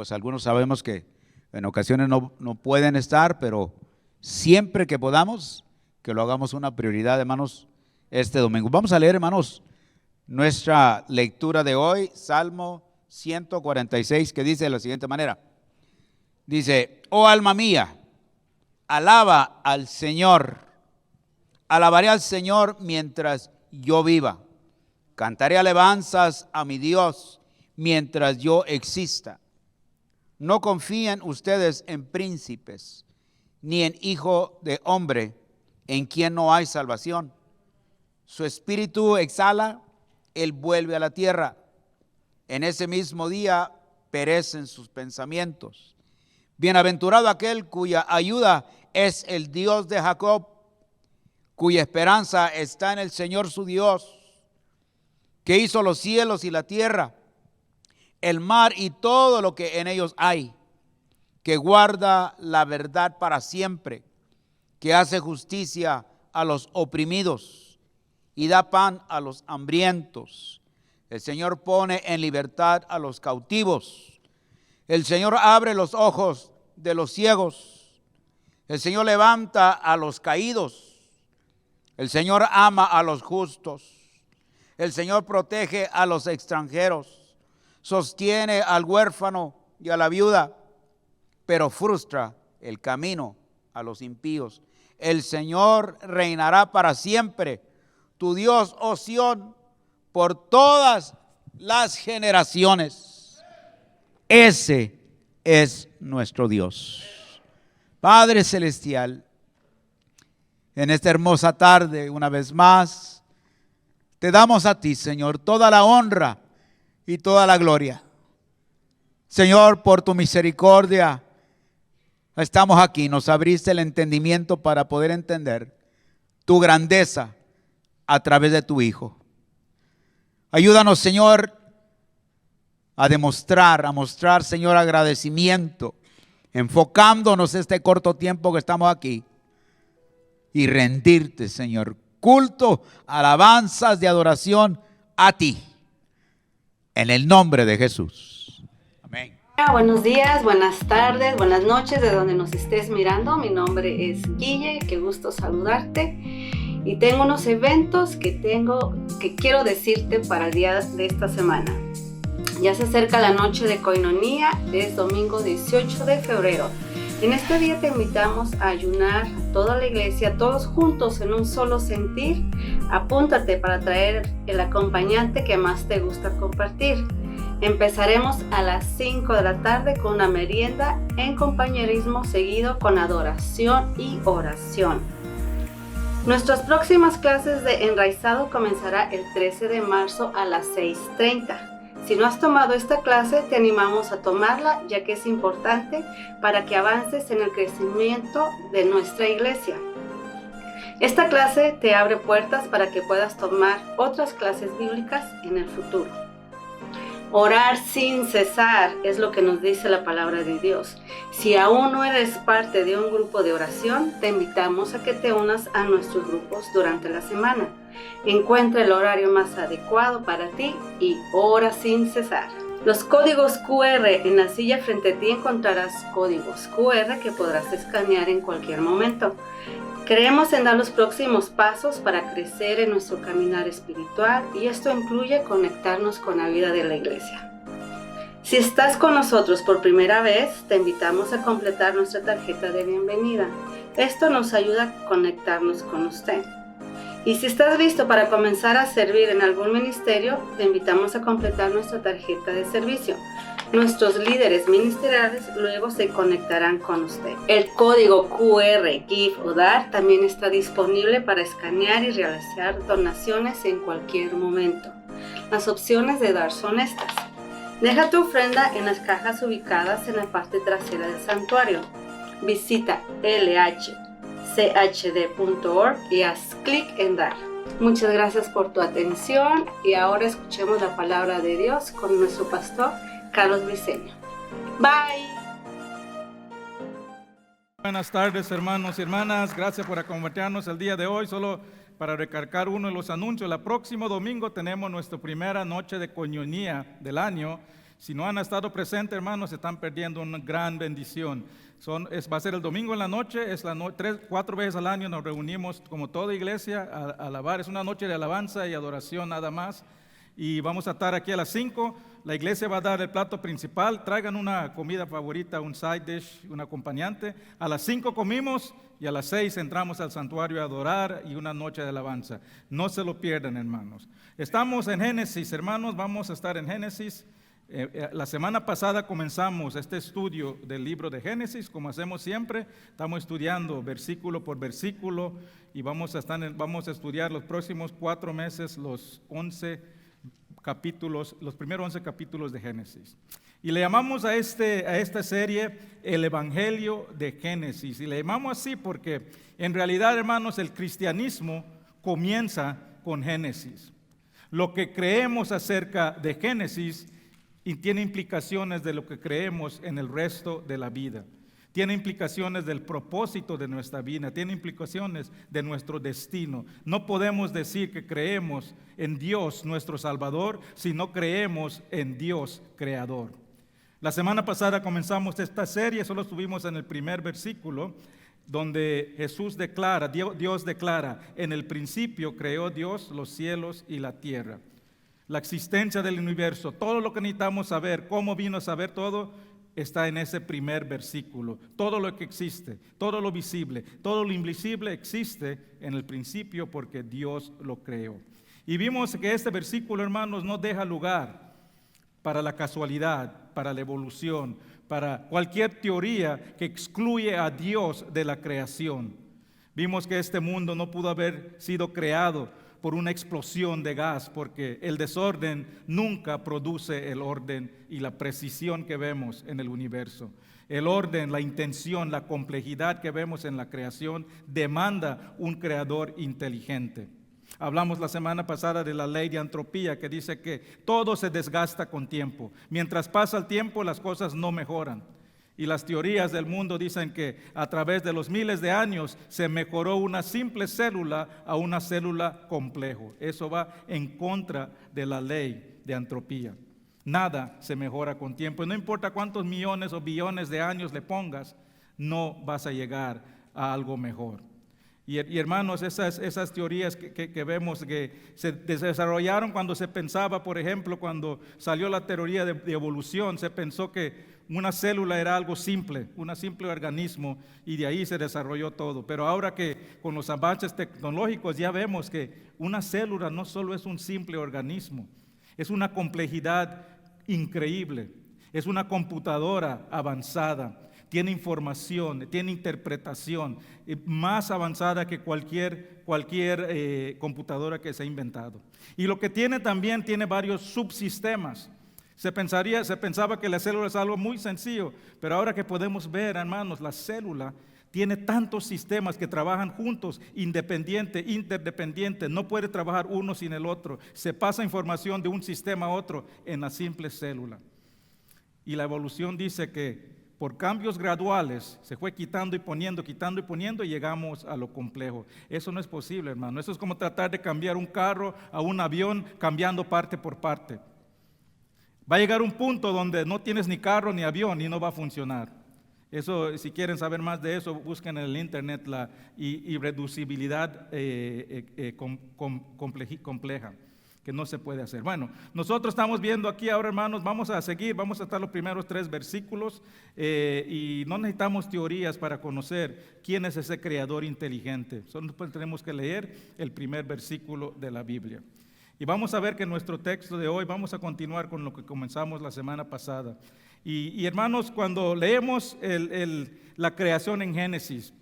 pues algunos sabemos que en ocasiones no pueden estar, pero siempre que podamos, que lo hagamos una prioridad, hermanos, este domingo. Vamos a leer, hermanos, nuestra lectura de hoy, Salmo 146, que dice de la siguiente manera. Dice: oh alma mía, alaba al Señor. Alabaré al Señor mientras yo viva. Cantaré alabanzas a mi Dios mientras yo exista. No confíen ustedes en príncipes, ni en hijo de hombre, en quien no hay salvación. Su espíritu exhala, él vuelve a la tierra. En ese mismo día perecen sus pensamientos. Bienaventurado aquel cuya ayuda es el Dios de Jacob, cuya esperanza está en el Señor su Dios, que hizo los cielos y la tierra, el mar y todo lo que en ellos hay, que guarda la verdad para siempre, que hace justicia a los oprimidos y da pan a los hambrientos. El Señor pone en libertad a los cautivos. El Señor abre los ojos de los ciegos. El Señor levanta a los caídos. El Señor ama a los justos. El Señor protege a los extranjeros. Sostiene al huérfano y a la viuda, pero frustra el camino a los impíos. El Señor reinará para siempre. Tu Dios, oh Sión, por todas las generaciones. Ese es nuestro Dios. Padre celestial, en esta hermosa tarde, una vez más, te damos a ti, Señor, toda la honra y toda la gloria. Señor, por tu misericordia, estamos aquí. Nos abriste el entendimiento para poder entender tu grandeza a través de tu Hijo. Ayúdanos, Señor, a mostrar, Señor, agradecimiento, enfocándonos este corto tiempo que estamos aquí y rendirte, Señor, culto, alabanzas de adoración a ti, en el nombre de Jesús. Amén. Buenos días, buenas tardes, buenas noches, de donde nos estés mirando. Mi nombre es Guille, qué gusto saludarte. Y tengo unos eventos que quiero decirte para el día de esta semana. Ya se acerca la noche de Koinonía, es domingo 18 de febrero. En este día te invitamos a ayunar a toda la iglesia, todos juntos en un solo sentir. Apúntate para traer el acompañante que más te gusta compartir. Empezaremos a las 5 de la tarde con una merienda en compañerismo, seguido con adoración y oración. Nuestras próximas clases de enraizado comenzará el 13 de marzo a las 6:30. Si no has tomado esta clase, te animamos a tomarla, ya que es importante para que avances en el crecimiento de nuestra iglesia. Esta clase te abre puertas para que puedas tomar otras clases bíblicas en el futuro. Orar sin cesar es lo que nos dice la palabra de Dios. Si aún no eres parte de un grupo de oración, te invitamos a que te unas a nuestros grupos durante la semana. Encuentra el horario más adecuado para ti y ora sin cesar. Los códigos QR: en la silla frente a ti encontrarás códigos QR que podrás escanear en cualquier momento. Creemos en dar los próximos pasos para crecer en nuestro caminar espiritual, y esto incluye conectarnos con la vida de la iglesia. Si estás con nosotros por primera vez, te invitamos a completar nuestra tarjeta de bienvenida. Esto nos ayuda a conectarnos con usted. Y si estás listo para comenzar a servir en algún ministerio, te invitamos a completar nuestra tarjeta de servicio. Nuestros líderes ministeriales luego se conectarán con usted. El código QR Give o Dar también está disponible para escanear y realizar donaciones en cualquier momento. Las opciones de dar son estas. Deja tu ofrenda en las cajas ubicadas en la parte trasera del santuario. Visita lhchd.org y haz clic en Dar. Muchas gracias por tu atención, y ahora escuchemos la palabra de Dios con nuestro pastor Carlos Briceño. Bye. Buenas tardes, hermanos y hermanas. Gracias por acompañarnos el día de hoy. Solo para recalcar uno de los anuncios: el próximo domingo tenemos nuestra primera noche de coinonía del año. Si no han estado presentes, hermanos, se están perdiendo una gran bendición. Va a ser el domingo en la noche, es 4 veces al año nos reunimos como toda iglesia a alabar. Es una noche de alabanza y adoración nada más. Y vamos a estar aquí a las 5. La iglesia va a dar el plato principal. Traigan una comida favorita, un side dish, un acompañante. A las 5 comimos y a las 6 entramos al santuario a adorar y una noche de alabanza. No se lo pierdan, hermanos. Estamos en Génesis, hermanos. Vamos a estar en Génesis. La semana pasada comenzamos este estudio del libro de Génesis, como hacemos siempre. Estamos estudiando versículo por versículo y vamos a estudiar los próximos 4 meses los 11 capítulos, los primeros 11 capítulos de Génesis. Y le llamamos a esta serie el Evangelio de Génesis. Y le llamamos así porque en realidad, hermanos, el cristianismo comienza con Génesis. Lo que creemos acerca de Génesis y tiene implicaciones de lo que creemos en el resto de la vida. Tiene implicaciones del propósito de nuestra vida, tiene implicaciones de nuestro destino. No podemos decir que creemos en Dios nuestro Salvador si no creemos en Dios Creador. La semana pasada comenzamos esta serie, solo estuvimos en el primer versículo, donde Jesús declara, Dios declara, en el principio creó Dios los cielos y la tierra. La existencia del universo, todo lo que necesitamos saber, cómo vino a saber todo, está en ese primer versículo. Todo lo que existe, todo lo visible, todo lo invisible existe en el principio porque Dios lo creó. Y vimos que este versículo, hermanos, no deja lugar para la casualidad, para la evolución, para cualquier teoría que excluye a Dios de la creación. Vimos que este mundo no pudo haber sido creado por una explosión de gas, porque el desorden nunca produce el orden y la precisión que vemos en el universo. El orden, la intención, la complejidad que vemos en la creación demanda un creador inteligente. Hablamos la semana pasada de la ley de entropía que dice que todo se desgasta con tiempo. Mientras pasa el tiempo, las cosas no mejoran. Y las teorías del mundo dicen que a través de los miles de años se mejoró una simple célula a una célula complejo. Eso va en contra de la ley de entropía. Nada se mejora con tiempo. Y no importa cuántos millones o billones de años le pongas, no vas a llegar a algo mejor. Y hermanos, esas teorías que vemos que se desarrollaron cuando se pensaba, por ejemplo, cuando salió la teoría de evolución, se pensó que una célula era algo simple, un simple organismo, y de ahí se desarrolló todo. Pero ahora que con los avances tecnológicos ya vemos que una célula no solo es un simple organismo, es una complejidad increíble, es una computadora avanzada. Tiene información, tiene interpretación más avanzada que cualquier computadora que se ha inventado. Y lo que también tiene varios subsistemas. Se pensaba que la célula es algo muy sencillo, pero ahora que podemos ver, hermanos, la célula tiene tantos sistemas que trabajan juntos, independiente, interdependiente, no puede trabajar uno sin el otro. Se pasa información de un sistema a otro en la simple célula. Y la evolución dice que por cambios graduales se fue quitando y poniendo y llegamos a lo complejo. Eso no es posible, hermano. Eso es como tratar de cambiar un carro a un avión cambiando parte por parte. Va a llegar un punto donde no tienes ni carro ni avión y no va a funcionar. Eso, si quieren saber más de eso, busquen en el internet la irreducibilidad compleja, que no se puede hacer. Bueno, nosotros estamos viendo aquí ahora, hermanos, vamos a estar los primeros 3 versículos y no necesitamos teorías para conocer quién es ese creador inteligente. Solo tenemos que leer el primer versículo de la Biblia. Y vamos a ver que en nuestro texto de hoy vamos a continuar con lo que comenzamos la semana pasada. Y hermanos, cuando leemos la creación en Génesis,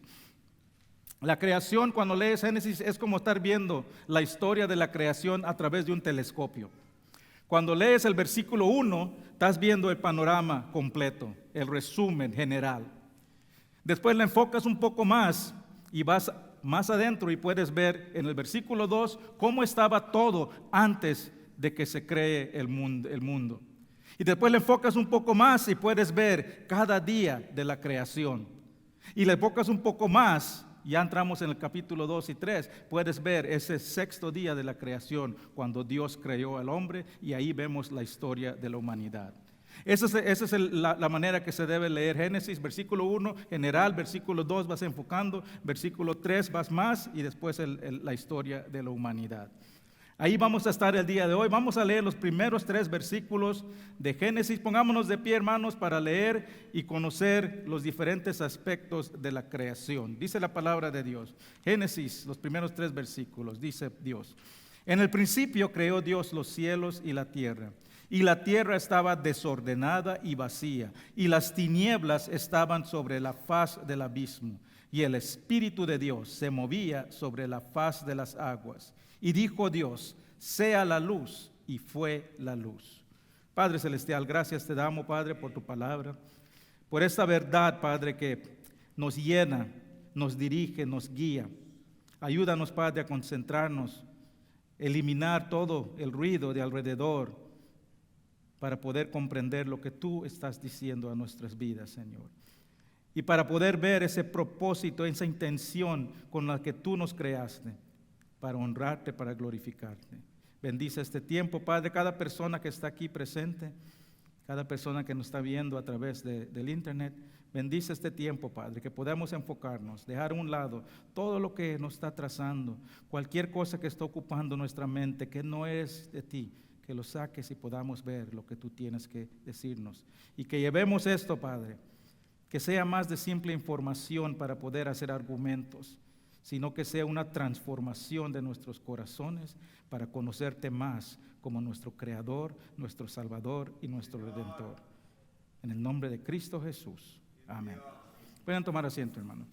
la creación, cuando lees Génesis, es como estar viendo la historia de la creación a través de un telescopio. Cuando lees el versículo 1, estás viendo el panorama completo, el resumen general. Después le enfocas un poco más y vas más adentro y puedes ver en el versículo 2 cómo estaba todo antes de que se cree el mundo. Y después le enfocas un poco más y puedes ver cada día de la creación. Y le enfocas un poco más. Ya entramos en el capítulo 2 y 3, puedes ver ese 6º día de la creación, cuando Dios creó al hombre, y ahí vemos la historia de la humanidad. Esa es la manera que se debe leer Génesis, versículo 1, general, versículo 2 vas enfocando, versículo 3 vas más y después la historia de la humanidad. Ahí vamos a estar el día de hoy. Vamos a leer los primeros 3 versículos de Génesis. Pongámonos de pie, hermanos, para leer y conocer los diferentes aspectos de la creación. Dice la palabra de Dios. Génesis, los primeros 3 versículos, dice Dios. En el principio creó Dios los cielos y la tierra. Y la tierra estaba desordenada y vacía, y las tinieblas estaban sobre la faz del abismo, y el Espíritu de Dios se movía sobre la faz de las aguas. Y dijo Dios, sea la luz, y fue la luz. Padre Celestial, gracias te damos, Padre, por tu palabra, por esta verdad, Padre, que nos llena, nos dirige, nos guía. Ayúdanos, Padre, a concentrarnos, eliminar todo el ruido de alrededor, para poder comprender lo que tú estás diciendo a nuestras vidas, Señor. Y para poder ver ese propósito, esa intención con la que tú nos creaste, para honrarte, para glorificarte. Bendice este tiempo, Padre, cada persona que está aquí presente, cada persona que nos está viendo a través del internet. Bendice este tiempo, Padre, que podamos enfocarnos, dejar a un lado todo lo que nos está trazando, cualquier cosa que está ocupando nuestra mente, que no es de ti, que lo saques y podamos ver lo que tú tienes que decirnos. Y que llevemos esto, Padre, que sea más de simple información para poder hacer argumentos, sino que sea una transformación de nuestros corazones para conocerte más como nuestro Creador, nuestro Salvador y nuestro Redentor. En el nombre de Cristo Jesús. Amén. Pueden tomar asiento, hermanos.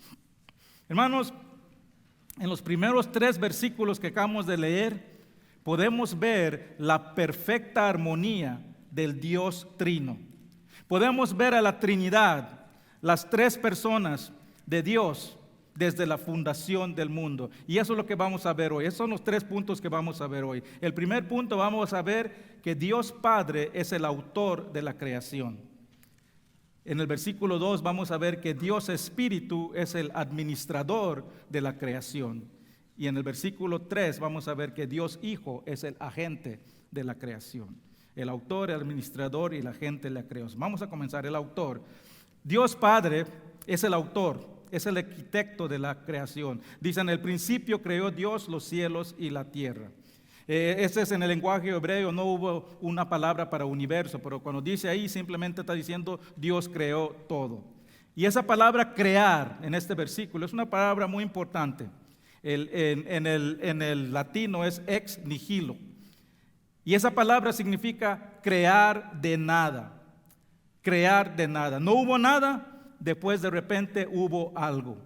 Hermanos, en los primeros 3 versículos que acabamos de leer, podemos ver la perfecta armonía del Dios Trino. Podemos ver a la Trinidad, las 3 personas de Dios desde la fundación del mundo. Y eso es lo que vamos a ver hoy. Esos son los 3 puntos que vamos a ver hoy. El primer punto, vamos a ver que Dios Padre es el autor de la creación. En el versículo 2 vamos a ver que Dios Espíritu es el administrador de la creación. Y en el versículo 3 vamos a ver que Dios Hijo es el agente de la creación. El autor, el administrador y el agente de la creación. Vamos a comenzar. El autor. Dios Padre es el autor, es el arquitecto de la creación. Dice, en el principio creó Dios los cielos y la tierra. Este es en el lenguaje hebreo, no hubo una palabra para universo, pero cuando dice ahí simplemente está diciendo Dios creó todo. Y esa palabra crear en este versículo es una palabra muy importante. En el latino es ex nihilo. Y esa palabra significa crear de nada. Crear de nada. No hubo nada, después de repente hubo algo.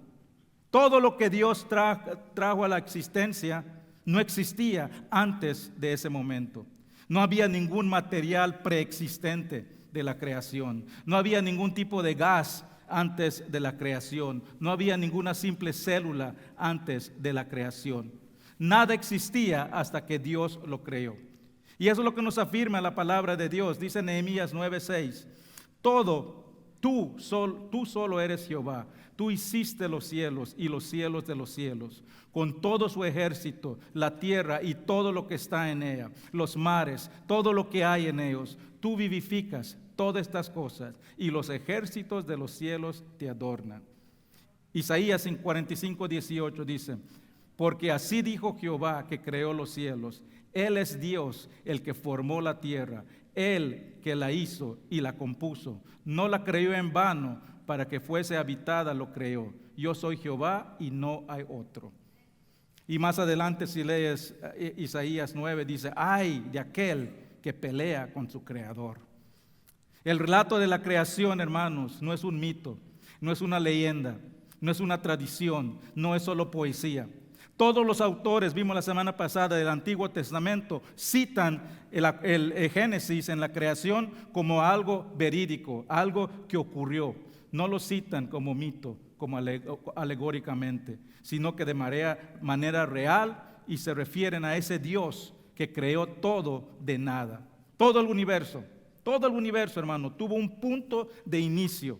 Todo lo que Dios trajo a la existencia no existía antes de ese momento. No había ningún material preexistente de la creación. No había ningún tipo de gas antes de la creación. No había ninguna simple célula antes de la creación. Nada existía hasta que Dios lo creó. Y eso es lo que nos afirma la palabra de Dios. Dice Nehemías 9:6. Tú solo eres Jehová. Tú hiciste los cielos y los cielos de los cielos, con todo su ejército, la tierra y todo lo que está en ella, los mares, todo lo que hay en ellos. Tú vivificas todas estas cosas y los ejércitos de los cielos te adornan. Isaías 45:18 dice, porque así dijo Jehová que creó los cielos. Él es Dios, el que formó la tierra, Él que la hizo y la compuso. No la creó en vano, para que fuese habitada lo creó. Yo soy Jehová y no hay otro. Y más adelante si lees Isaías 9 dice, ay de aquel que pelea con su creador. El relato de la creación, hermanos, no es un mito, no es una leyenda, no es una tradición, no es solo poesía. Todos los autores, vimos la semana pasada del Antiguo Testamento, citan el Génesis en la creación como algo verídico, algo que ocurrió. No lo citan como mito, como alegóricamente, sino que de manera real y se refieren a ese Dios que creó todo de nada. Todo el universo, hermano, tuvo un punto de inicio.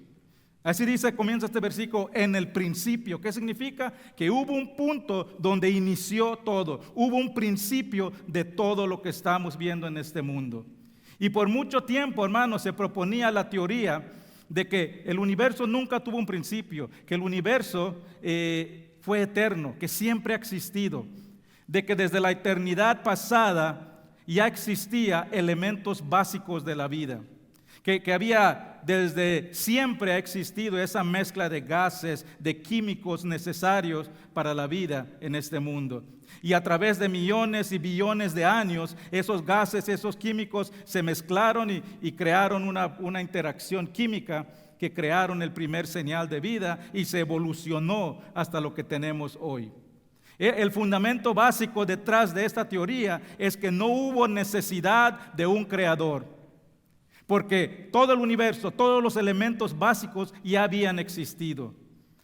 Así dice, comienza este versículo, en el principio. ¿Qué significa? Que hubo un punto donde inició todo. Hubo un principio de todo lo que estamos viendo en este mundo. Y por mucho tiempo, hermanos, se proponía la teoría de que el universo nunca tuvo un principio, que el universo fue eterno, que siempre ha existido, de que desde la eternidad pasada ya existía elementos básicos de la vida, que había desde siempre ha existido esa mezcla de gases, de químicos necesarios para la vida en este mundo. Y a través de millones y billones de años, esos gases, esos químicos se mezclaron y crearon una interacción química que crearon el primer señal de vida y se evolucionó hasta lo que tenemos hoy. El fundamento básico detrás de esta teoría es que no hubo necesidad de un creador, porque todo el universo, todos los elementos básicos ya habían existido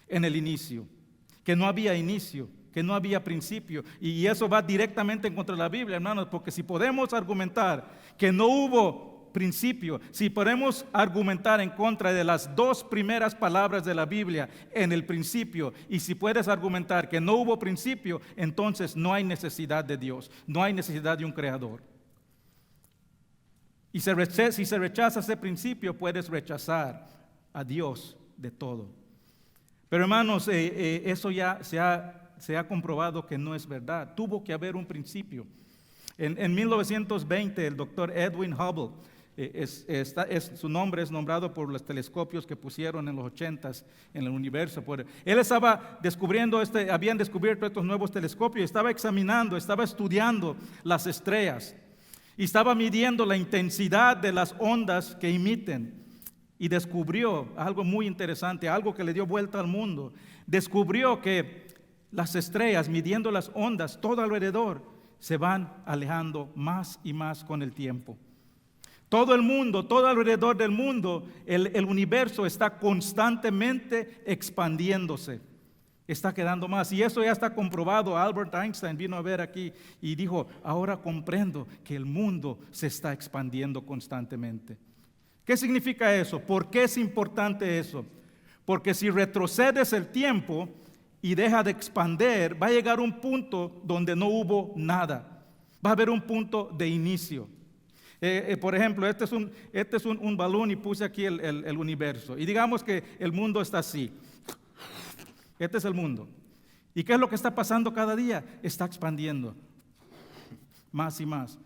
en el inicio, que no había inicio, que no había principio. Y eso va directamente en contra de la Biblia, hermanos, porque si podemos argumentar que no hubo principio, si podemos argumentar en contra de las dos primeras palabras de la Biblia, en el principio, y si puedes argumentar que no hubo principio, entonces no hay necesidad de Dios, no hay necesidad de un creador. Y si se rechaza ese principio, puedes rechazar a Dios de todo. Pero hermanos, eso ya se ha comprobado que no es verdad. Tuvo que haber un principio. En 1920, el doctor Edwin Hubble, su nombre es nombrado por los telescopios que pusieron en los 80s en el universo. Él estaba descubriendo, habían descubierto estos nuevos telescopios, estaba examinando, estaba estudiando las estrellas y estaba midiendo la intensidad de las ondas que emiten. Y descubrió algo muy interesante, algo que le dio vuelta al mundo. Descubrió que las estrellas, midiendo las ondas todo alrededor, se van alejando más y más con el tiempo. Todo el mundo, todo alrededor del mundo, el universo está constantemente expandiéndose. Está quedando más. Y eso ya está comprobado. Albert Einstein vino a ver aquí y dijo, ahora comprendo que el mundo se está expandiendo constantemente. ¿Qué significa eso? ¿Por qué es importante eso? Porque si retrocedes el tiempo y deja de expandir, va a llegar un punto donde no hubo nada. Va a haber un punto de inicio. Por ejemplo, este es un balón y puse aquí el universo. Y digamos que el mundo está así. Este es el mundo. ¿Y qué es lo que está pasando cada día? Está expandiendo más y más.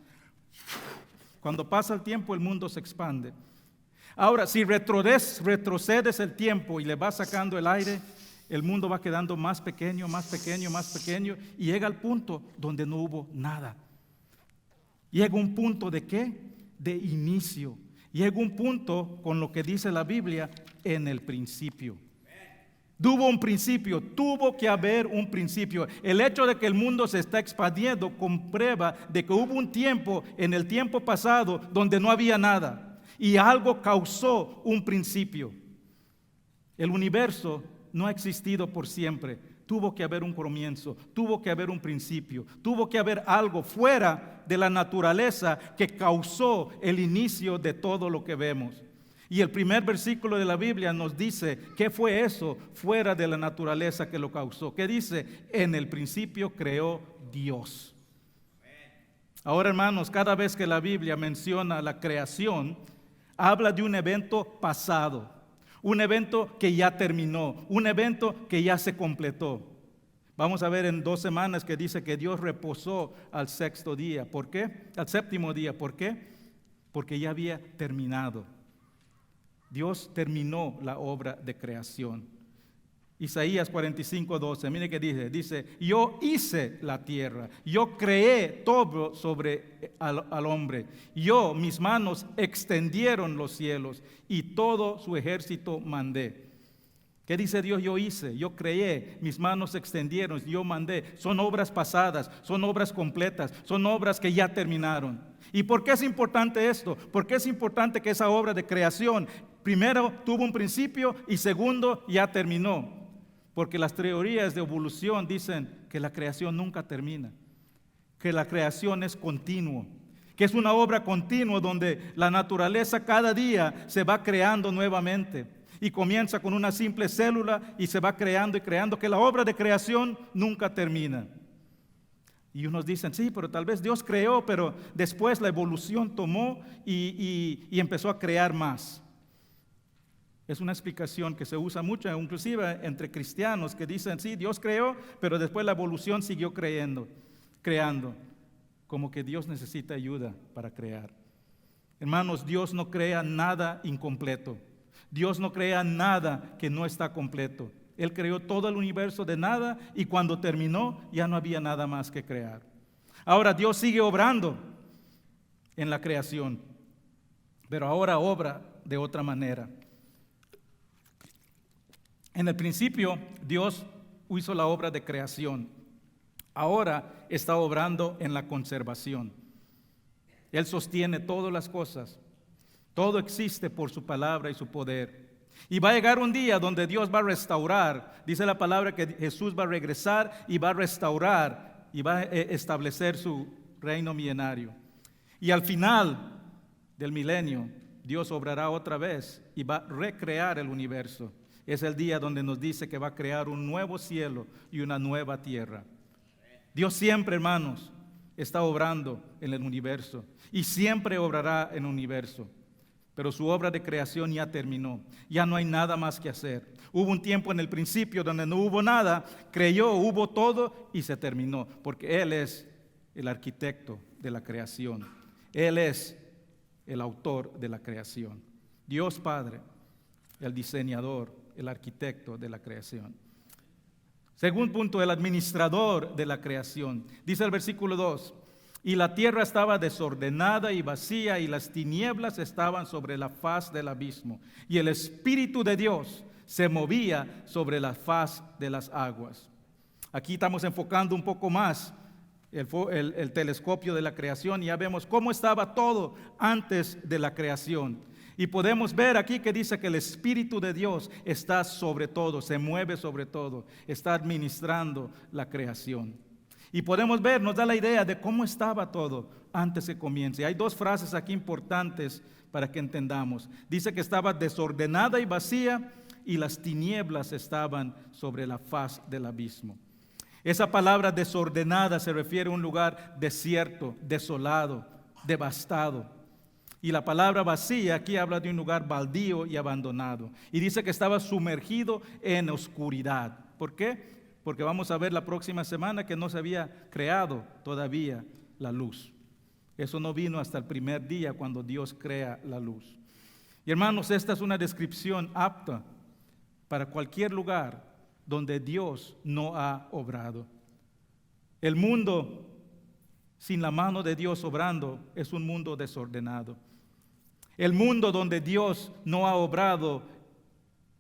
Cuando pasa el tiempo, el mundo se expande. Ahora, si retrocedes el tiempo y le vas sacando el aire, el mundo va quedando más pequeño, más pequeño, más pequeño, y llega al punto donde no hubo nada. Llega un punto ¿de qué? De inicio. Llega un punto con lo que dice la Biblia, en el principio. Tuvo un principio, tuvo que haber un principio. El hecho de que el mundo se está expandiendo comprueba de que hubo un tiempo, en el tiempo pasado, donde no había nada. Y algo causó un principio. El universo no ha existido por siempre. Tuvo que haber un comienzo, tuvo que haber un principio, tuvo que haber algo fuera de la naturaleza que causó el inicio de todo lo que vemos. Y el primer versículo de la Biblia nos dice, ¿qué fue eso fuera de la naturaleza que lo causó? ¿Qué dice? En el principio creó Dios. Ahora, hermanos, cada vez que la Biblia menciona la creación, habla de un evento pasado, un evento que ya terminó, un evento que ya se completó. Vamos a ver en 2 semanas que dice que Dios reposó al sexto día. ¿Por qué? Al séptimo día. ¿Por qué? Porque ya había terminado. Dios terminó la obra de creación. Isaías 45:12, mire qué dice, yo hice la tierra, yo creé todo sobre al hombre, mis manos extendieron los cielos y todo su ejército mandé. ¿Qué dice Dios? Yo hice, yo creé, mis manos extendieron, yo mandé. Son obras pasadas, son obras completas, son obras que ya terminaron. ¿Y por qué es importante esto? Porque es importante que esa obra de creación, primero tuvo un principio y segundo ya terminó. Porque las teorías de evolución dicen que la creación nunca termina, que la creación es continuo, que es una obra continua donde la naturaleza cada día se va creando nuevamente y comienza con una simple célula y se va creando y creando, que la obra de creación nunca termina. Y unos dicen, sí, pero tal vez Dios creó, pero después la evolución tomó y empezó a crear más. Es una explicación que se usa mucho, inclusive entre cristianos, que dicen, sí, Dios creó, pero después la evolución siguió creando, como que Dios necesita ayuda para crear. Hermanos, Dios no crea nada incompleto. Dios no crea nada que no está completo. Él creó todo el universo de nada y cuando terminó ya no había nada más que crear. Ahora Dios sigue obrando en la creación, pero ahora obra de otra manera. En el principio Dios hizo la obra de creación. Ahora está obrando en la conservación. Él sostiene todas las cosas. Todo existe por su palabra y su poder. Y va a llegar un día donde Dios va a restaurar. Dice la palabra que Jesús va a regresar y va a restaurar y va a establecer su reino milenario. Y al final del milenio, Dios obrará otra vez y va a recrear el universo. Es el día donde nos dice que va a crear un nuevo cielo y una nueva tierra. Dios siempre, hermanos, está obrando en el universo y siempre obrará en el universo. Pero su obra de creación ya terminó. Ya no hay nada más que hacer. Hubo un tiempo en el principio donde no hubo nada, creyó, hubo todo y se terminó. Porque Él es el arquitecto de la creación. Él es el autor de la creación. Dios Padre, el diseñador, el arquitecto de la creación. Segundo punto, el administrador de la creación. Dice el versículo 2. Y la tierra estaba desordenada y vacía, y las tinieblas estaban sobre la faz del abismo. Y el Espíritu de Dios se movía sobre la faz de las aguas. Aquí estamos enfocando un poco más el telescopio de la creación y ya vemos cómo estaba todo antes de la creación. Y podemos ver aquí que dice que el Espíritu de Dios está sobre todo, se mueve sobre todo, está administrando la creación. Y podemos ver, nos da la idea de cómo estaba todo antes que comience. Hay dos frases aquí importantes para que entendamos. Dice que estaba desordenada y vacía y las tinieblas estaban sobre la faz del abismo. Esa palabra desordenada se refiere a un lugar desierto, desolado, devastado. Y la palabra vacía aquí habla de un lugar baldío y abandonado. Y dice que estaba sumergido en oscuridad. ¿Por qué? Porque vamos a ver la próxima semana que no se había creado todavía la luz. Eso no vino hasta el primer día cuando Dios crea la luz. Y hermanos, esta es una descripción apta para cualquier lugar donde Dios no ha obrado. El mundo sin la mano de Dios obrando es un mundo desordenado. El mundo donde Dios no ha obrado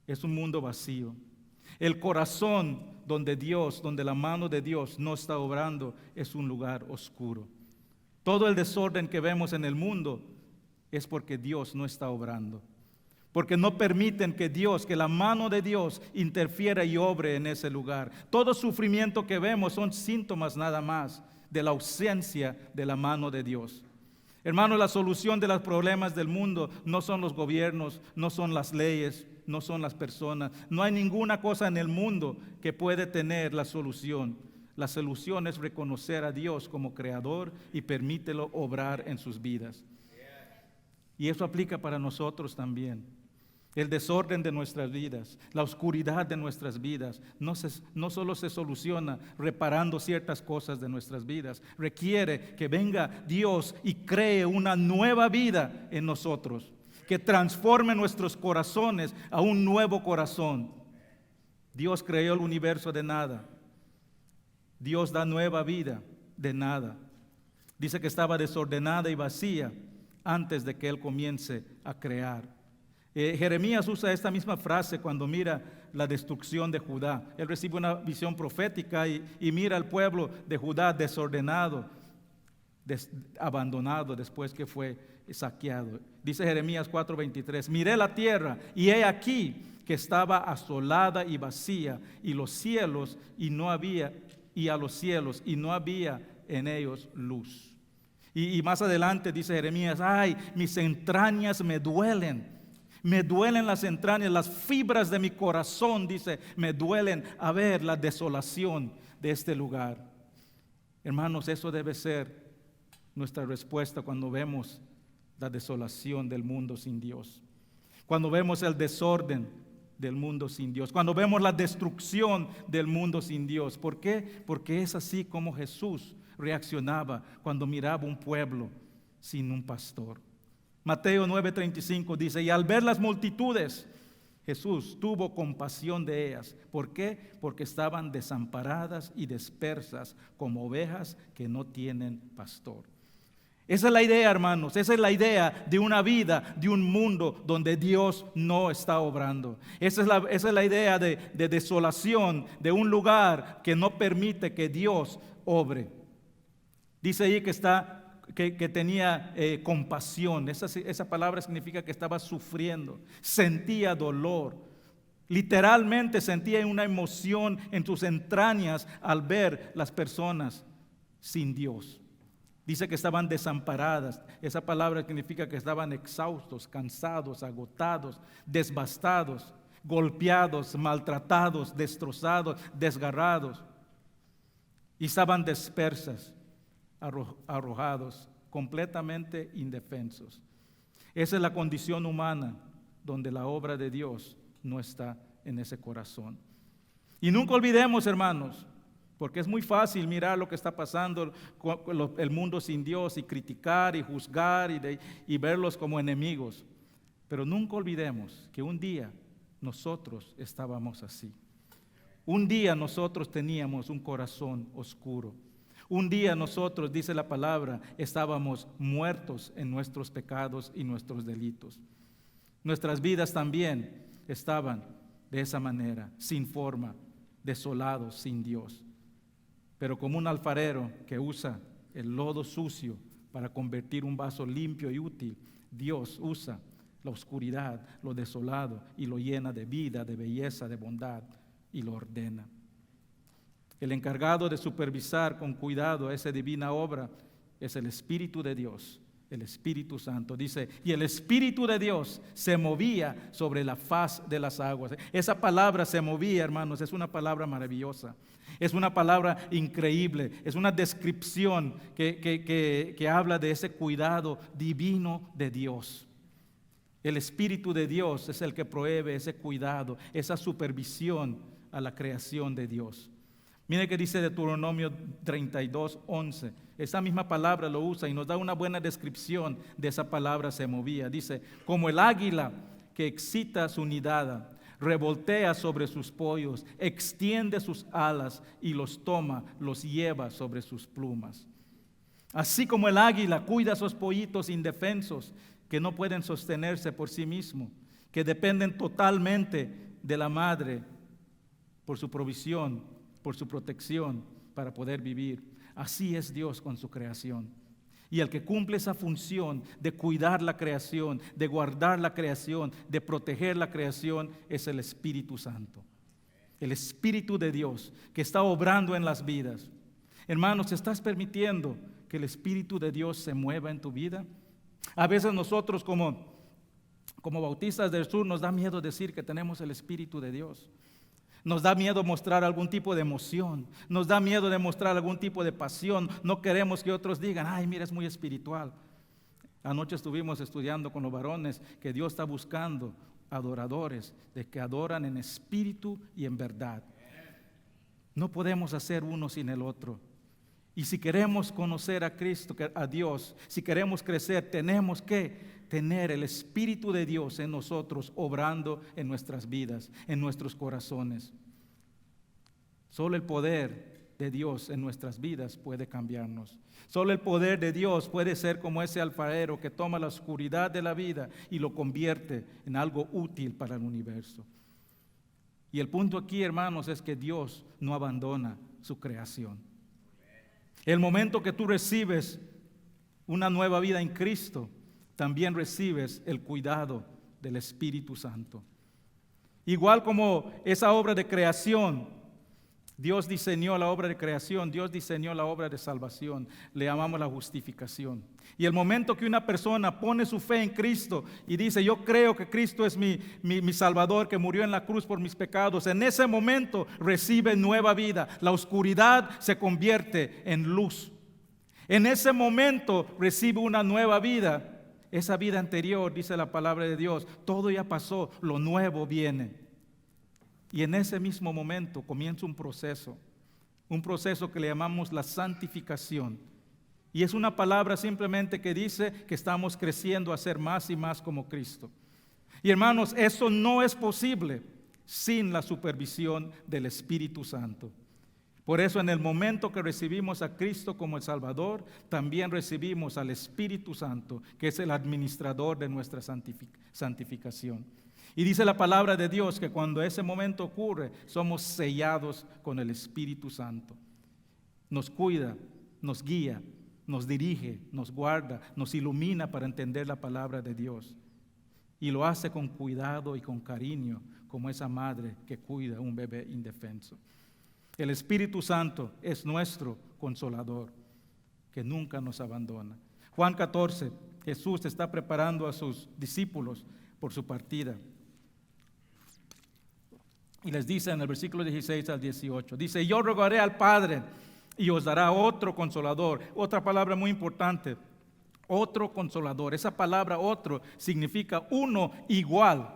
es un mundo vacío. El corazón donde la mano de Dios no está obrando es un lugar oscuro. Todo el desorden que vemos en el mundo es porque Dios no está obrando. Porque no permiten que la mano de Dios interfiera y obre en ese lugar. Todo sufrimiento que vemos son síntomas nada más de la ausencia de la mano de Dios. Hermanos, la solución de los problemas del mundo no son los gobiernos, no son las leyes, no son las personas. No hay ninguna cosa en el mundo que puede tener la solución. La solución es reconocer a Dios como creador y permítelo obrar en sus vidas. Y eso aplica para nosotros también. El desorden de nuestras vidas, la oscuridad de nuestras vidas, no solo se soluciona reparando ciertas cosas de nuestras vidas, requiere que venga Dios y cree una nueva vida en nosotros, que transforme nuestros corazones a un nuevo corazón. Dios creó el universo de nada. Dios da nueva vida de nada. Dice que estaba desordenada y vacía antes de que Él comience a crear. Jeremías usa esta misma frase cuando mira la destrucción de Judá. Él recibe una visión profética y mira al pueblo de Judá desordenado, abandonado después que fue saqueado. Dice Jeremías 4:23, miré la tierra y he aquí que estaba asolada y vacía, y los cielos y a los cielos y no había en ellos luz. Y más adelante dice Jeremías, ay, mis entrañas me duelen las entrañas, las fibras de mi corazón, dice, me duelen a ver la desolación de este lugar. Hermanos, eso debe ser nuestra respuesta cuando vemos la desolación del mundo sin Dios, cuando vemos el desorden del mundo sin Dios, cuando vemos la destrucción del mundo sin Dios. ¿Por qué? Porque es así como Jesús reaccionaba cuando miraba un pueblo sin un pastor. Mateo 9:35 dice: y al ver las multitudes, Jesús tuvo compasión de ellas. ¿Por qué? Porque estaban desamparadas y dispersas como ovejas que no tienen pastor. Esa es la idea, hermanos, esa es la idea de una vida, de un mundo donde Dios no está obrando. Esa es la idea de desolación, de un lugar que no permite que Dios obre. Dice ahí que tenía compasión. Esa palabra significa que estaba sufriendo, sentía dolor. Literalmente sentía una emoción en sus entrañas al ver las personas sin Dios. Dice que estaban desamparadas. Esa palabra significa que estaban exhaustos, cansados, agotados, devastados, golpeados, maltratados, destrozados, desgarrados. Y estaban dispersas, arrojados, completamente indefensos. Esa es la condición humana donde la obra de Dios no está en ese corazón. Y nunca olvidemos, hermanos, porque es muy fácil mirar lo que está pasando el mundo sin Dios y criticar y juzgar y verlos como enemigos. Pero nunca olvidemos que un día nosotros estábamos así. Un día nosotros teníamos un corazón oscuro. Un día nosotros, dice la palabra, estábamos muertos en nuestros pecados y nuestros delitos. Nuestras vidas también estaban de esa manera, sin forma, desolados, sin Dios. Pero como un alfarero que usa el lodo sucio para convertir un vaso limpio y útil, Dios usa la oscuridad, lo desolado, y lo llena de vida, de belleza, de bondad, y lo ordena. El encargado de supervisar con cuidado esa divina obra es el Espíritu de Dios, el Espíritu Santo. Dice, y el Espíritu de Dios se movía sobre la faz de las aguas. Esa palabra se movía, hermanos, es una palabra maravillosa. Es una palabra increíble, es una descripción que habla de ese cuidado divino de Dios. El Espíritu de Dios es el que provee ese cuidado, esa supervisión a la creación de Dios. Mire que dice Deuteronomio 32:11. Esa misma palabra lo usa y nos da una buena descripción de esa palabra se movía. Dice, como el águila que excita su nidada, revoltea sobre sus pollos, extiende sus alas y los toma, los lleva sobre sus plumas. Así como el águila cuida a sus pollitos indefensos que no pueden sostenerse por sí mismos, que dependen totalmente de la madre por su provisión, por su protección para poder vivir. Así es Dios con su creación. Y el que cumple esa función de cuidar la creación, de guardar la creación, de proteger la creación, es el Espíritu Santo. El Espíritu de Dios que está obrando en las vidas. Hermanos, ¿estás permitiendo que el Espíritu de Dios se mueva en tu vida? A veces nosotros como bautistas del sur nos da miedo decir que tenemos el Espíritu de Dios. Nos da miedo mostrar algún tipo de emoción. Nos da miedo de mostrar algún tipo de pasión. No queremos que otros digan, ay, mira, es muy espiritual. Anoche estuvimos estudiando con los varones que Dios está buscando adoradores, de que adoran en espíritu y en verdad. No podemos hacer uno sin el otro. Y si queremos conocer a Cristo, a Dios, si queremos crecer, tenemos que tener el Espíritu de Dios en nosotros, obrando en nuestras vidas, en nuestros corazones. Solo el poder de Dios en nuestras vidas puede cambiarnos. Solo el poder de Dios puede ser como ese alfarero que toma la oscuridad de la vida y lo convierte en algo útil para el universo. Y el punto aquí, hermanos, es que Dios no abandona su creación. El momento que tú recibes una nueva vida en Cristo, también recibes el cuidado del Espíritu Santo. Igual como esa obra de creación, Dios diseñó la obra de creación, Dios diseñó la obra de salvación, le llamamos la justificación. Y el momento que una persona pone su fe en Cristo y dice, yo creo que Cristo es mi Salvador, que murió en la cruz por mis pecados, en ese momento recibe nueva vida. La oscuridad se convierte en luz. En ese momento recibe una nueva vida. Esa vida anterior, dice la palabra de Dios, todo ya pasó, lo nuevo viene. Y en ese mismo momento comienza un proceso que le llamamos la santificación. Y es una palabra simplemente que dice que estamos creciendo a ser más y más como Cristo. Y hermanos, eso no es posible sin la supervisión del Espíritu Santo. Por eso en el momento que recibimos a Cristo como el Salvador, también recibimos al Espíritu Santo, que es el administrador de nuestra santificación. Y dice la palabra de Dios que cuando ese momento ocurre, somos sellados con el Espíritu Santo. Nos cuida, nos guía, nos dirige, nos guarda, nos ilumina para entender la palabra de Dios. Y lo hace con cuidado y con cariño, como esa madre que cuida a un bebé indefenso. El Espíritu Santo es nuestro consolador, que nunca nos abandona. Juan 14, Jesús está preparando a sus discípulos por su partida. Y les dice en el versículo 16 al 18, dice, yo rogaré al Padre y os dará otro consolador. Otra palabra muy importante, otro consolador. Esa palabra otro significa uno igual.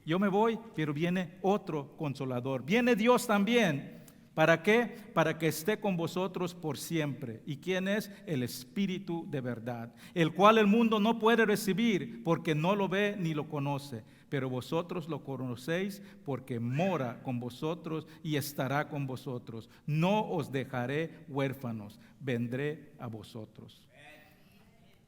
Yo me voy, pero viene otro consolador. Viene Dios también. ¿Para qué? Para que esté con vosotros por siempre. ¿Y quién es? El Espíritu de verdad, el cual el mundo no puede recibir porque no lo ve ni lo conoce. Pero vosotros lo conocéis porque mora con vosotros y estará con vosotros. No os dejaré huérfanos, vendré a vosotros.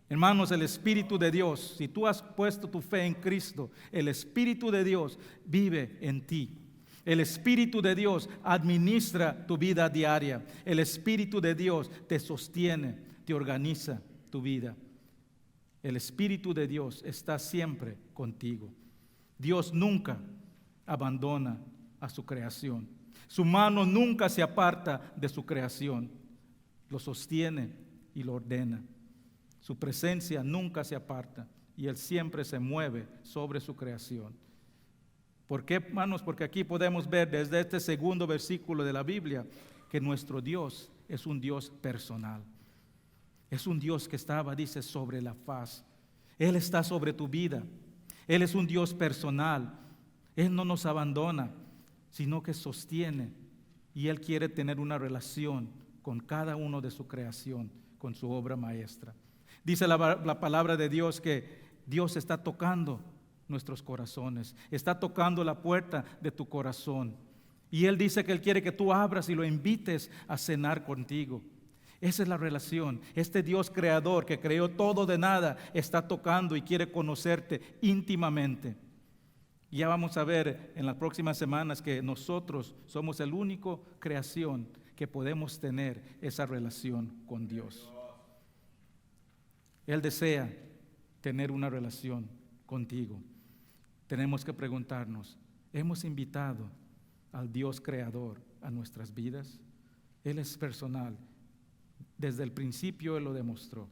Hermanos, el Espíritu de Dios, si tú has puesto tu fe en Cristo, el Espíritu de Dios vive en ti. El Espíritu de Dios administra tu vida diaria. El Espíritu de Dios te sostiene, te organiza tu vida. El Espíritu de Dios está siempre contigo. Dios nunca abandona a su creación. Su mano nunca se aparta de su creación. Lo sostiene y lo ordena. Su presencia nunca se aparta y Él siempre se mueve sobre su creación. ¿Por qué, hermanos? Porque aquí podemos ver desde este segundo versículo de la Biblia que nuestro Dios es un Dios personal. Es un Dios que estaba, dice, sobre la faz. Él está sobre tu vida. Él es un Dios personal. Él no nos abandona, sino que sostiene. Y Él quiere tener una relación con cada uno de su creación, con su obra maestra. Dice la palabra de Dios que Dios está tocando nuestros corazones, está tocando la puerta de tu corazón. Y Él dice que Él quiere que tú abras y lo invites a cenar contigo. Esa es la relación. Este Dios creador que creó todo de nada está tocando y quiere conocerte íntimamente. Y ya vamos a ver en las próximas semanas que nosotros somos el único creación que podemos tener esa relación con Dios. Él desea tener una relación contigo. Tenemos que preguntarnos, ¿hemos invitado al Dios creador a nuestras vidas? Él es personal. Desde el principio Él lo demostró.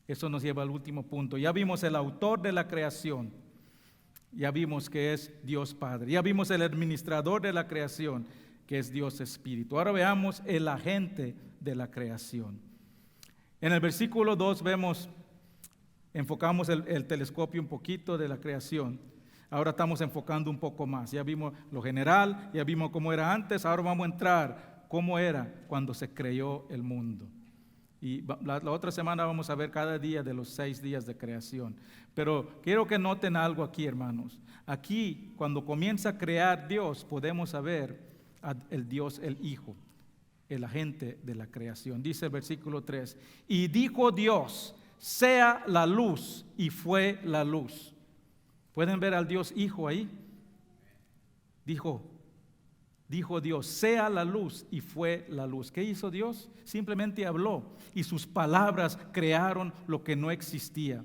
Eso nos lleva al último punto. Ya vimos el autor de la creación. Ya vimos que es Dios Padre. Ya vimos el administrador de la creación, que es Dios Espíritu. Ahora veamos el agente de la creación. En el versículo 2 enfocamos el telescopio un poquito de la creación. Ahora estamos enfocando un poco más. Ya vimos lo general, ya vimos cómo era antes. Ahora vamos a entrar cómo era cuando se creó el mundo. Y la otra semana vamos a ver cada día de los 6 días de creación. Pero quiero que noten algo aquí, hermanos. Aquí, cuando comienza a crear Dios, podemos saber el Dios, el Hijo, el agente de la creación. Dice el versículo 3, y dijo Dios, sea la luz, y fue la luz. ¿Pueden ver al Dios Hijo ahí? Dijo Dios, sea la luz, y fue la luz. ¿Qué hizo Dios? Simplemente habló, y sus palabras crearon lo que no existía.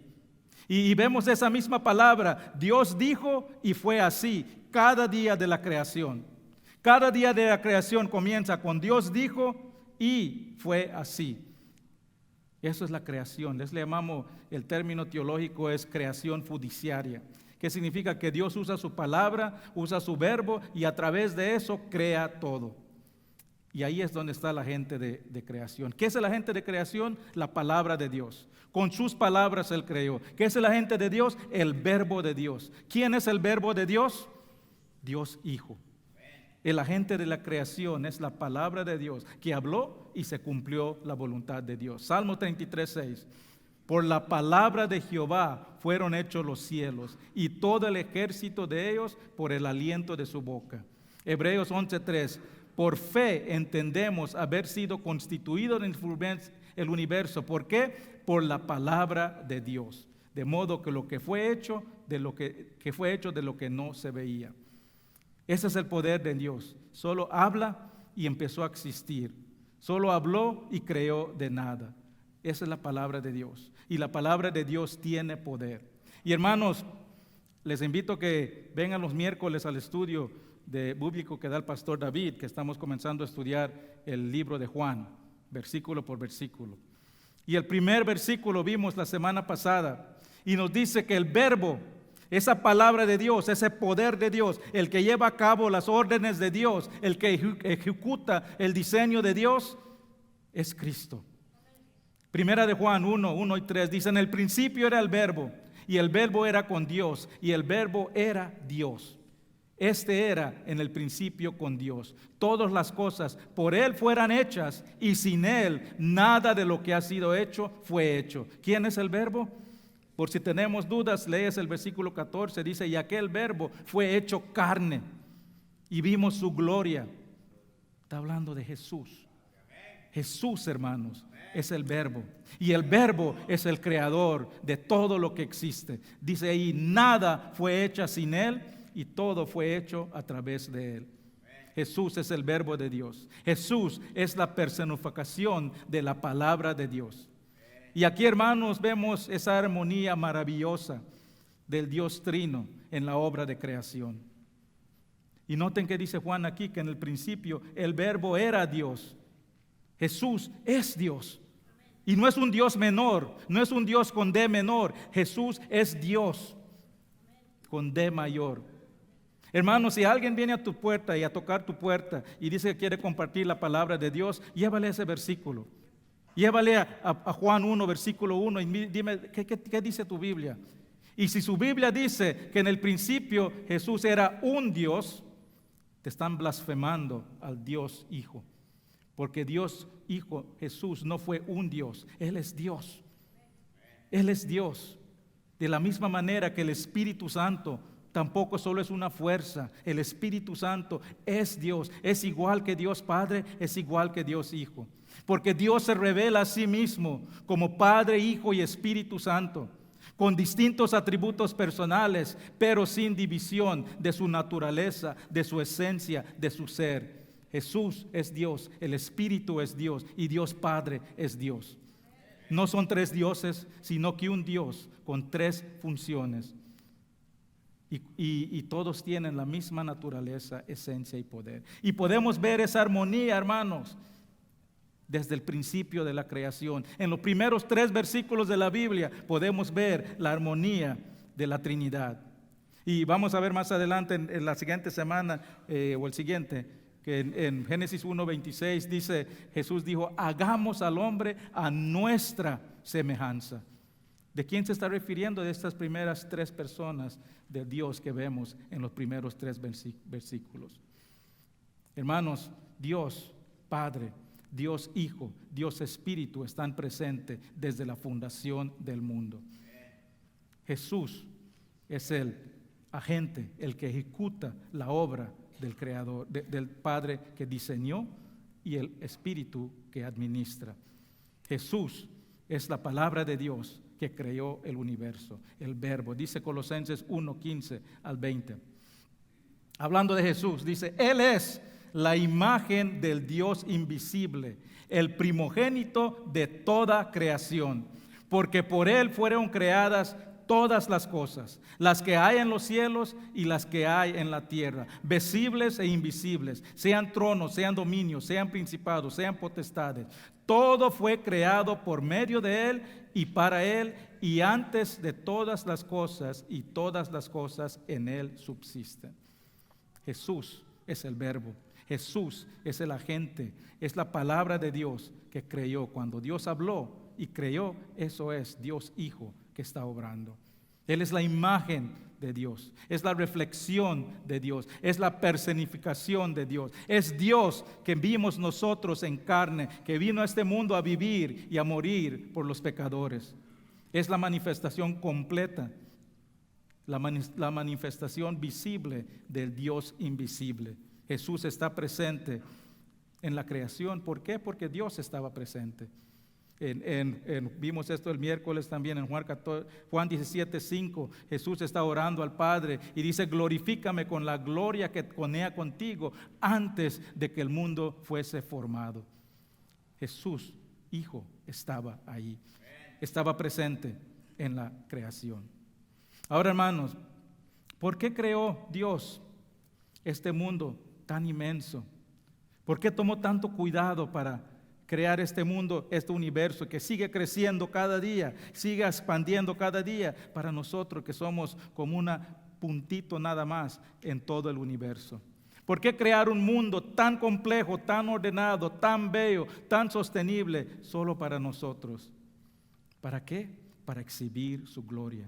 Y vemos esa misma palabra, Dios dijo, y fue así, cada día de la creación. Cada día de la creación comienza con Dios dijo y fue así. Eso es la creación. Les llamamos, el término teológico es creación judiciaria, que significa que Dios usa su palabra, usa su verbo y a través de eso crea todo. Y ahí es donde está la gente de creación. ¿Qué es el agente de creación? La palabra de Dios. Con sus palabras Él creó. ¿Qué es el agente de Dios? El verbo de Dios. ¿Quién es el verbo de Dios? Dios Hijo. El agente de la creación es la palabra de Dios que habló y se cumplió la voluntad de Dios. Salmo 33:6. Por la palabra de Jehová fueron hechos los cielos y todo el ejército de ellos por el aliento de su boca. Hebreos 11:3. Por fe entendemos haber sido constituido en el universo. ¿Por qué? Por la palabra de Dios. De modo que lo que fue hecho de lo que fue hecho de lo que no se veía. Ese es el poder de Dios. Solo habla y empezó a existir. Solo habló y creó de nada. Esa es la palabra de Dios. Y la palabra de Dios tiene poder. Y hermanos, les invito a que vengan los miércoles al estudio bíblico que da el pastor David, que estamos comenzando a estudiar el libro de Juan, versículo por versículo. Y el primer versículo vimos la semana pasada y nos dice que el verbo, esa palabra de Dios, ese poder de Dios, el que lleva a cabo las órdenes de Dios, el que ejecuta el diseño de Dios, es Cristo. Primera de Juan 1 y 3 dice: en el principio era el verbo, y el verbo era con Dios, y el verbo era Dios. Este era en el principio con Dios. Todas las cosas por Él fueran hechas, y sin Él nada de lo que ha sido hecho fue hecho. ¿Quién es el verbo? Por si tenemos dudas, lees el versículo 14, dice: y aquel verbo fue hecho carne, y vimos su gloria. Está hablando de Jesús. Jesús, hermanos, es el verbo. Y el verbo es el creador de todo lo que existe. Dice ahí: nada fue hecho sin Él, y todo fue hecho a través de Él. Jesús es el verbo de Dios. Jesús es la personificación de la palabra de Dios. Y aquí, hermanos, vemos esa armonía maravillosa del Dios Trino en la obra de creación. Y noten que dice Juan aquí que en el principio el verbo era Dios. Jesús es Dios. Y no es un Dios menor, no es un Dios con D menor. Jesús es Dios con D mayor. Hermanos, si alguien viene a tu puerta y a tocar tu puerta y dice que quiere compartir la palabra de Dios, llévale ese versículo. Llévale a Juan 1, versículo 1 y dime, ¿qué dice tu Biblia? Y si su Biblia dice que en el principio Jesús era un Dios, te están blasfemando al Dios Hijo. Porque Dios Hijo, Jesús, no fue un Dios, Él es Dios. Él es Dios. De la misma manera que el Espíritu Santo tampoco solo es una fuerza. El Espíritu Santo es Dios. Es igual que Dios Padre, es igual que Dios Hijo. Porque Dios se revela a sí mismo como Padre, Hijo y Espíritu Santo, con distintos atributos personales, pero sin división de su naturaleza, de su esencia, de su ser. Jesús es Dios, el Espíritu es Dios y Dios Padre es Dios. No son tres dioses, sino que un Dios con tres funciones. Y todos tienen la misma naturaleza, esencia y poder. Y podemos ver esa armonía, hermanos, desde el principio de la creación. En los primeros 3 versículos de la Biblia podemos ver la armonía de la Trinidad. Y vamos a ver más adelante en la siguiente semana o el siguiente, que en Génesis 1:26 dice, Jesús dijo: hagamos al hombre a nuestra semejanza. ¿De quién se está refiriendo? De estas primeras 3 personas de Dios que vemos en los primeros 3 versículos. Hermanos, Dios Padre, Dios Hijo, Dios Espíritu están presentes desde la fundación del mundo. Jesús es el agente, el que ejecuta la obra del Creador, del Padre que diseñó, y el Espíritu que administra. Jesús es la palabra de Dios que creó el universo, el verbo. Dice Colosenses 1:15 al 20. Hablando de Jesús, dice: Él es la imagen del Dios invisible, el primogénito de toda creación, porque por Él fueron creadas todas las cosas, las que hay en los cielos y las que hay en la tierra, visibles e invisibles, sean tronos, sean dominios, sean principados, sean potestades. Todo fue creado por medio de Él y para Él, y antes de todas las cosas, y todas las cosas en Él subsisten. Jesús es el verbo. Jesús es el agente, es la palabra de Dios que creyó. Cuando Dios habló y creyó, eso es Dios Hijo que está obrando. Él es la imagen de Dios, es la reflexión de Dios, es la personificación de Dios. Es Dios que vimos nosotros en carne, que vino a este mundo a vivir y a morir por los pecadores. Es la manifestación completa, la manifestación visible del Dios invisible. Jesús está presente en la creación. ¿Por qué? Porque Dios estaba presente. Vimos esto el miércoles también en Juan 17:5. Jesús está orando al Padre y dice: glorifícame con la gloria que tenía contigo antes de que el mundo fuese formado. Jesús, Hijo, estaba ahí. Estaba presente en la creación. Ahora, hermanos, ¿por qué creó Dios este mundo tan inmenso? ¿Por qué tomó tanto cuidado para crear este mundo, este universo que sigue creciendo cada día, sigue expandiendo cada día para nosotros que somos como un puntito nada más en todo el universo? ¿Por qué crear un mundo tan complejo, tan ordenado, tan bello, tan sostenible solo para nosotros? ¿Para qué? Para exhibir su gloria.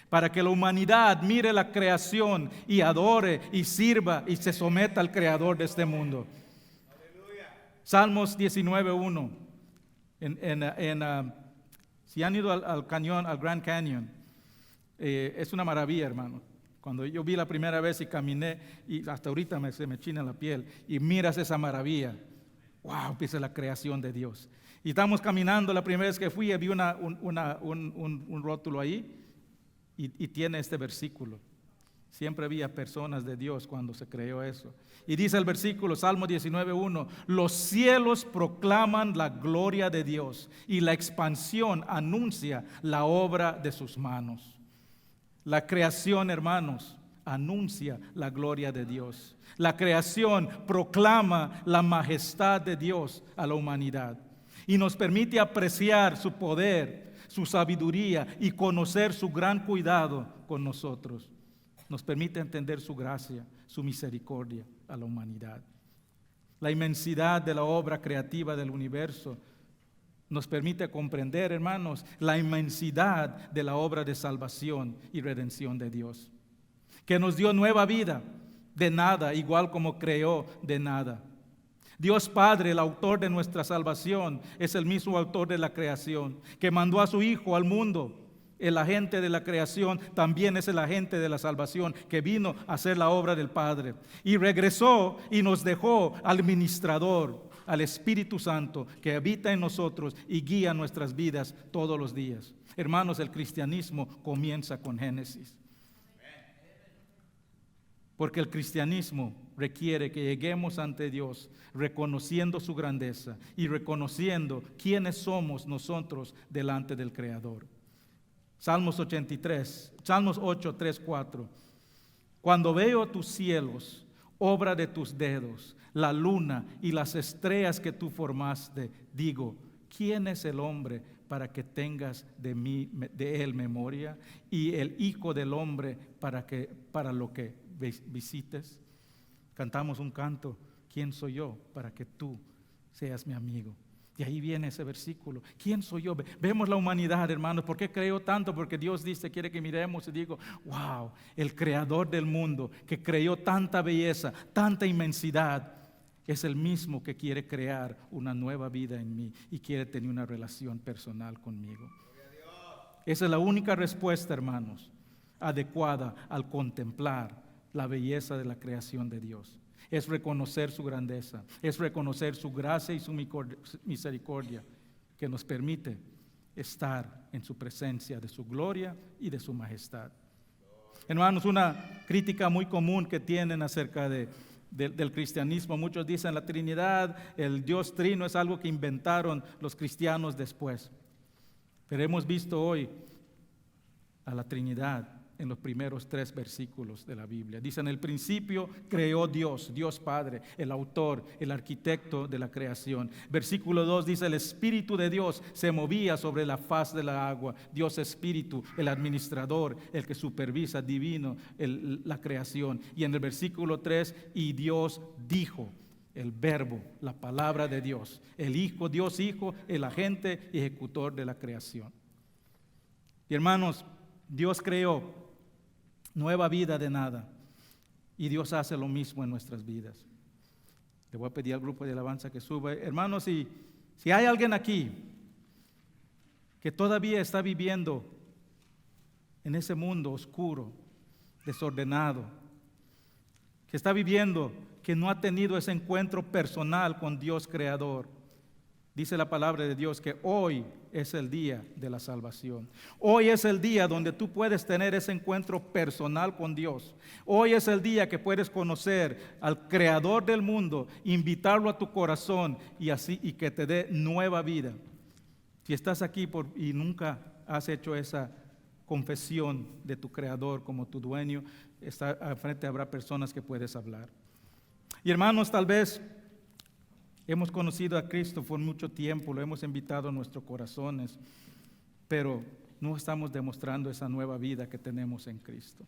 Para que la humanidad mire la creación y adore y sirva y se someta al creador de este mundo. Salmos 19:1. Si han ido al cañón, al Grand Canyon, es una maravilla, hermano. Cuando yo vi la primera vez y caminé, y hasta ahorita se me china la piel, y miras esa maravilla. ¡Wow! Empieza la creación de Dios. Y estamos caminando, la primera vez que fui, vi un rótulo ahí, y tiene este versículo. Siempre había personas de Dios cuando se creó eso. Y dice el versículo, Salmo 19:1, los cielos proclaman la gloria de Dios y la expansión anuncia la obra de sus manos. La creación, hermanos, anuncia la gloria de Dios. La creación proclama la majestad de Dios a la humanidad y nos permite apreciar su poder, su sabiduría y conocer su gran cuidado con nosotros. Nos permite entender su gracia, su misericordia a la humanidad. La inmensidad de la obra creativa del universo nos permite comprender, hermanos, la inmensidad de la obra de salvación y redención de Dios, que nos dio nueva vida de nada, igual como creó de nada. Dios Padre, el autor de nuestra salvación, es el mismo autor de la creación, que mandó a su Hijo al mundo. El agente de la creación también es el agente de la salvación, que vino a hacer la obra del Padre. Y regresó y nos dejó al ministrador, al Espíritu Santo, que habita en nosotros y guía nuestras vidas todos los días. Hermanos, el cristianismo comienza con Génesis. Porque el cristianismo requiere que lleguemos ante Dios reconociendo su grandeza y reconociendo quiénes somos nosotros delante del Creador. Salmos 8, 3, 4. Cuando veo tus cielos, obra de tus dedos, la luna y las estrellas que tú formaste, digo, ¿quién es el hombre para que tengas de él memoria? Y el hijo del hombre para lo que visites. Cantamos un canto, ¿quién soy yo para que tú seas mi amigo? Y ahí viene ese versículo. ¿Quién soy yo? Vemos la humanidad, hermanos. ¿Por qué creo tanto? Porque Dios dice, quiere que miremos y digo, wow, el creador del mundo, que creó tanta belleza, tanta inmensidad, es el mismo que quiere crear una nueva vida en mí y quiere tener una relación personal conmigo. Esa es la única respuesta, hermanos, adecuada al contemplar la belleza de la creación de Dios. Es reconocer su grandeza, es reconocer su gracia y su misericordia que nos permite estar en su presencia de su gloria y de su majestad. Hermanos, una crítica muy común que tienen acerca del cristianismo, muchos dicen la Trinidad, el Dios Trino es algo que inventaron los cristianos después. Pero hemos visto hoy a la Trinidad en los primeros 3 versículos de la Biblia. Dice: en el principio creó Dios, Dios Padre, el autor, el arquitecto de la creación. Versículo 2 dice: el Espíritu de Dios se movía sobre la faz de la agua. Dios Espíritu, el administrador, el que supervisa, divino, la creación. Y en el versículo 3, y Dios dijo. El verbo, la palabra de Dios, el Hijo, Dios Hijo, el agente y ejecutor de la creación. Y hermanos, Dios creó nueva vida de nada, y Dios hace lo mismo en nuestras vidas. Le voy a pedir al grupo de alabanza que suba. Hermanos, si hay alguien aquí que todavía está viviendo en ese mundo oscuro, desordenado, que está viviendo, que no ha tenido ese encuentro personal con Dios Creador, dice la palabra de Dios que hoy es el día de la salvación. Hoy es el día donde tú puedes tener ese encuentro personal con Dios. Hoy es el día que puedes conocer al Creador del mundo, invitarlo a tu corazón y que te dé nueva vida. Si estás aquí y nunca has hecho esa confesión de tu Creador como tu dueño, al frente habrá personas que puedes hablar. Y hermanos, tal vez hemos conocido a Cristo por mucho tiempo, lo hemos invitado a nuestros corazones, pero no estamos demostrando esa nueva vida que tenemos en Cristo.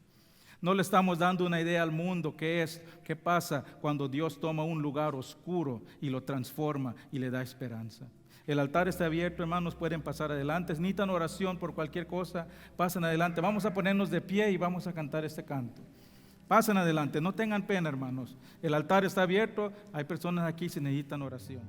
No le estamos dando una idea al mundo qué pasa cuando Dios toma un lugar oscuro y lo transforma y le da esperanza. El altar está abierto, hermanos, pueden pasar adelante. Necesitan oración por cualquier cosa, pasen adelante. Vamos a ponernos de pie y vamos a cantar este canto. Pasen adelante, no tengan pena, hermanos. El altar está abierto, hay personas aquí que necesitan oración.